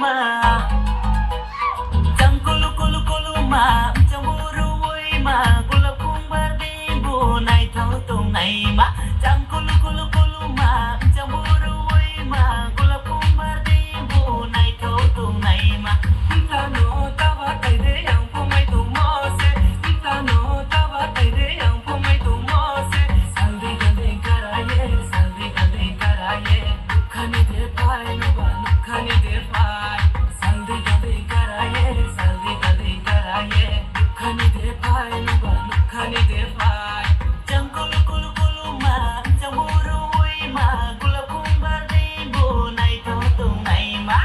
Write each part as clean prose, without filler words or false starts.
ma Chẳng kulu ma Chẳng buru vui ma Gula kung barding bu Này thấu tung này ma Chẳng kulu ma Chẳng buru vui ma Gula kung barding bu Này thấu tung này ma Ta no ta va tay de yang pu mai tu mo se Ta no ta va tay de yang pu mai tu mo se Saldi gande karaye Khani de pai no ba khani de pai Saldi gande karaye khani de pai no ba khani de pai Jang kulu ma jang buru ui ma Gula kung barding bu Này thấu tung này ma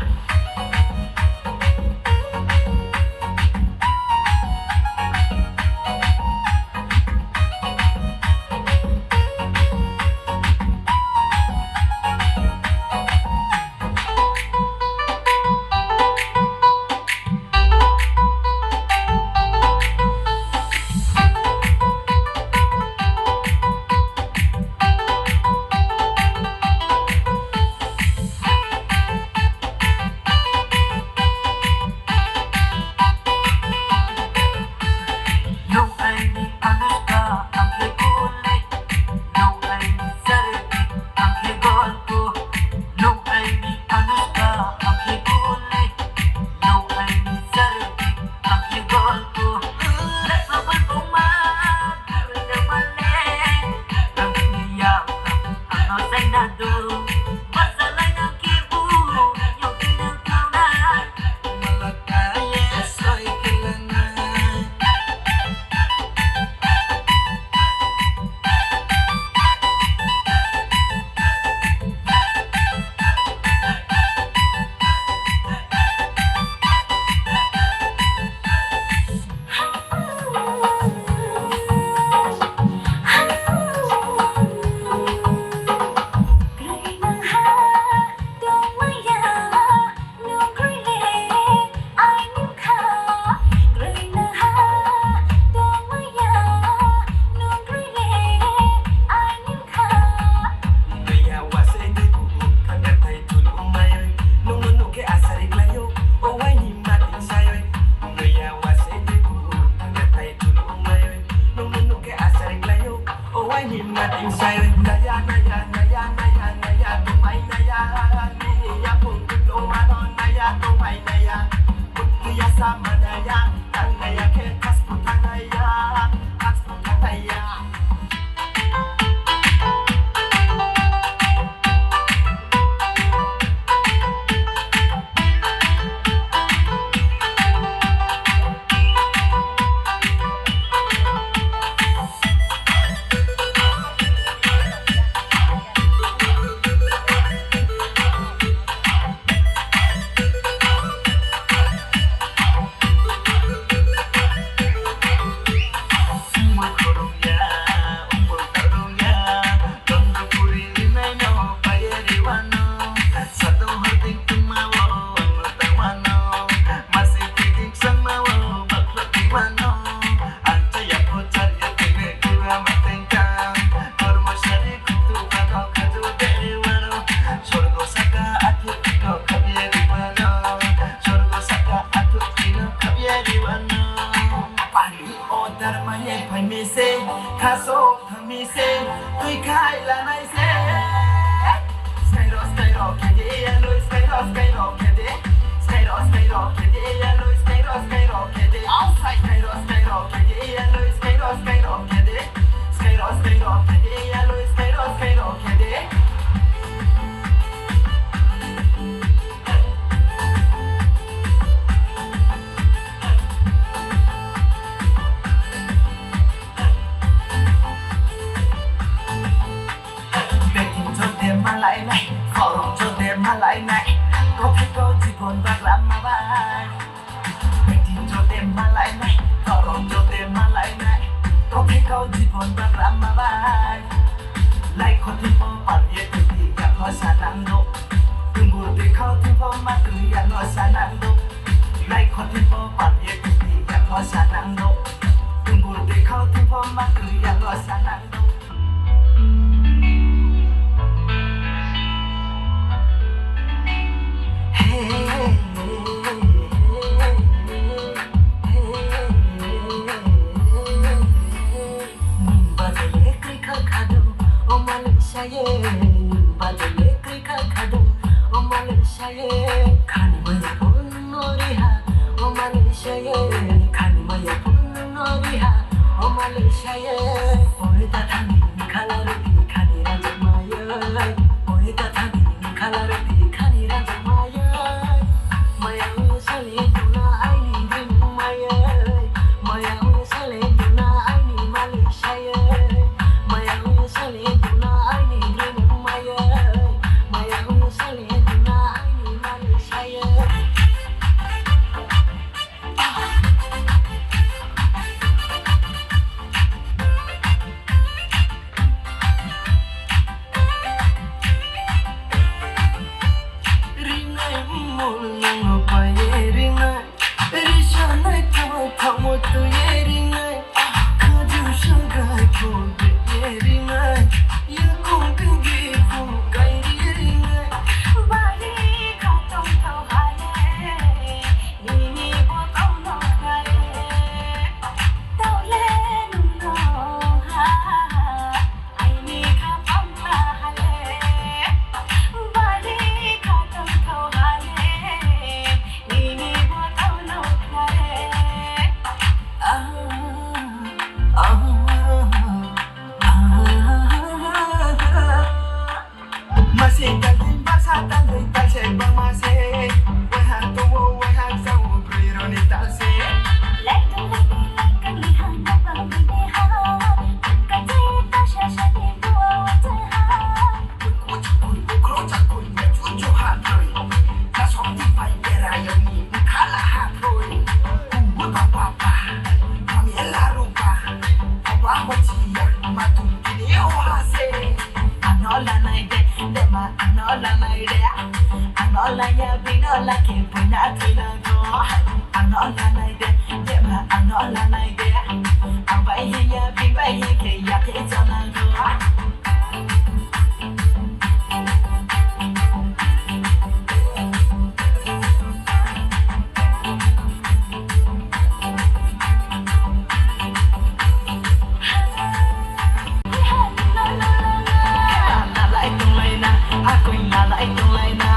Hey Malaysia khani maya pun noriha oh Malaysia khani maya pun noriha oh Malaysia oi ta thani khalarti khani ranjak maya oi ta thani khalarti khani ranjak maya maya sale tuna ai ni din maya maya sale tuna ai ni Malaysia maya sale tuna ai ni din maya maya sale tuna ai ni Malaysia ringai mulung paye ringai rishanai thamo tu ye ringai khaju shangai phode ye ringai ye kong gi phu kai ye ringai bali kha tong thau hale ni bo tong no kai tao le nu no ha ai ni kha pam la hale bali kha tong thau hale ni bo tong no kai masih kagin basa tanggay talse bang mase wahag tuwo wahag sa ubriro ni talse lekang lekang lihan kapag bineha kajita siya siya di buwa wataha kuchukun krochakun mechucho hatoy kasong di pay perayaw ni mukhala hatoy kuwa papapa pamiela rupa awawachiya matungkini ohase anola naide dema anola naide anola ya binola ke punya tilago anola naide dema anola naide abai ya bibai ke ya ke janago lalai tung laina aku lalai tung laina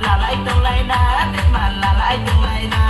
lalai tung laina tema lalai tung laina